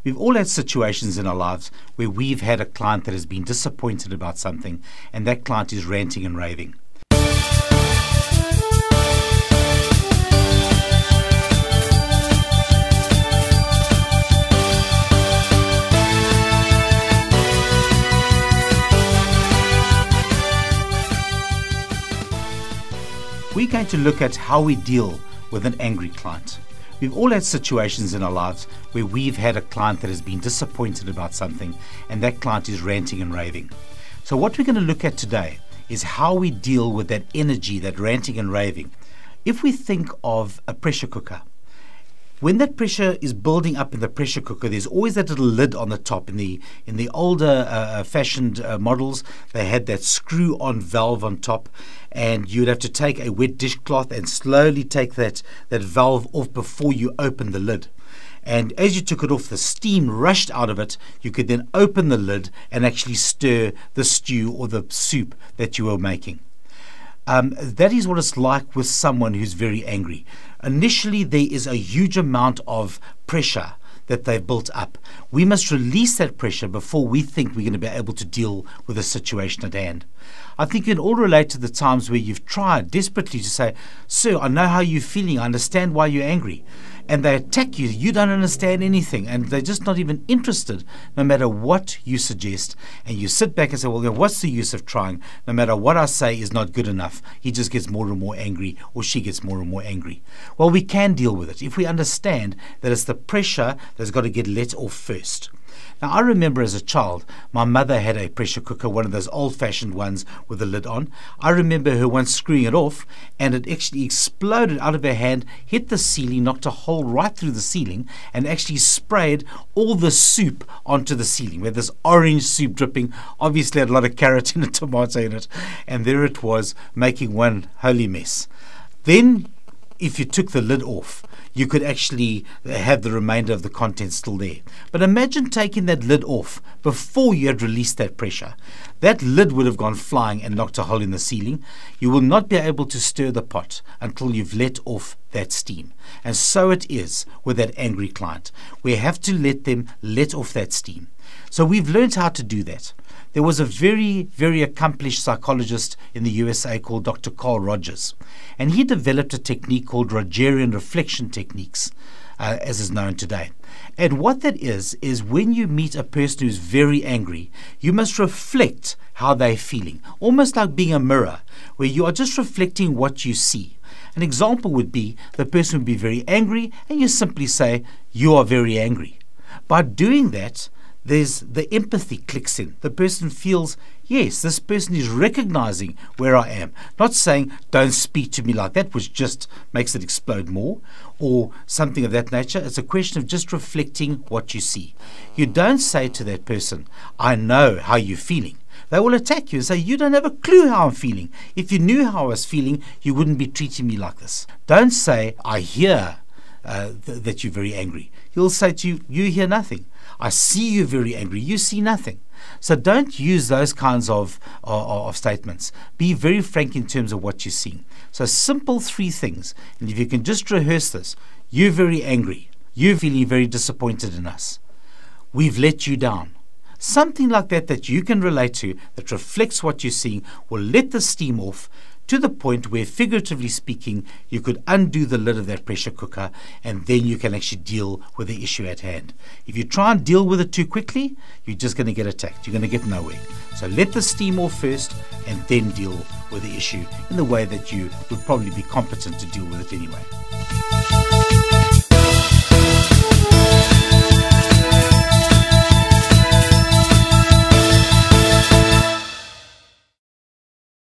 We've all had situations in our lives where we've had a client that has been disappointed about something, and that client is ranting and raving. We're going to look at how we deal with an angry client. We've all had situations in our lives where we've had a client that has been disappointed about something, and that client is ranting and raving. So what we're going to look at today is how we deal with that energy, that ranting and raving. If we think of a pressure cooker, when that pressure is building up in the pressure cooker, there's always that little lid on the top. In the older fashioned models, they had that screw-on valve on top, and you'd have to take a wet dishcloth and slowly take that valve off before you open the lid. And as you took it off, the steam rushed out of it. You could then open the lid and actually stir the stew or the soup that you were making. That is what it's like with someone who's very angry. Initially, there is a huge amount of pressure that they've built up. We must release that pressure before we think we're going to be able to deal with the situation at hand. I think you can all relate to the times where you've tried desperately to say, "Sir, I know how you're feeling. I understand why you're angry." And they attack you. You don't understand anything, and they're just not even interested no matter what you suggest. And you sit back and say, well, what's the use of trying? No matter what I say is not good enough. He just gets more and more angry, or she gets more and more angry. Well, we can deal with it if we understand that it's the pressure that's got to get let off first. Now, I remember as a child, my mother had a pressure cooker, one of those old-fashioned ones with the lid on. I remember her once screwing it off, and it actually exploded out of her hand, hit the ceiling, knocked a hole right through the ceiling, and actually sprayed all the soup onto the ceiling. We had this orange soup dripping, obviously had a lot of carrot and a tomato in it, and there it was, making one holy mess. Then, if you took the lid off, you could actually have the remainder of the contents still there. But imagine taking that lid off before you had released that pressure. That lid would have gone flying and knocked a hole in the ceiling. You will not be able to stir the pot until you've let off that steam. And so it is with that angry client. We have to let them let off that steam. So we've learned how to do that. There was a very, very accomplished psychologist in the USA called Dr. Carl Rogers, and he developed a technique called Rogerian reflection techniques, as is known today. And what that is when you meet a person who's very angry, you must reflect how they're feeling, almost like being a mirror, where you are just reflecting what you see. An example would be the person would be very angry, and you simply say, "You are very angry." By doing that, there's the empathy clicks in. The person feels, yes, this person is recognizing where I am. Not saying, "Don't speak to me like that," which just makes it explode more, or something of that nature. It's a question of just reflecting what you see. You don't say to that person, "I know how you're feeling." They will attack you and say, "You don't have a clue how I'm feeling. If you knew how I was feeling, you wouldn't be treating me like this." Don't say, "I hear that you're very angry." He'll say to you, "You hear nothing. I see you very angry. You see nothing." So don't use those kinds of statements. Be very frank in terms of what you're seeing. So simple 3 things. And if you can just rehearse this: you're very angry. You're feeling very disappointed in us. We've let you down. Something like that you can relate to, that reflects what you're seeing, will let the steam off to the point where, figuratively speaking, you could undo the lid of that pressure cooker, and then you can actually deal with the issue at hand. If you try and deal with it too quickly, you're just going to get attacked. You're going to get nowhere. So let the steam off first, and then deal with the issue in the way that you would probably be competent to deal with it anyway.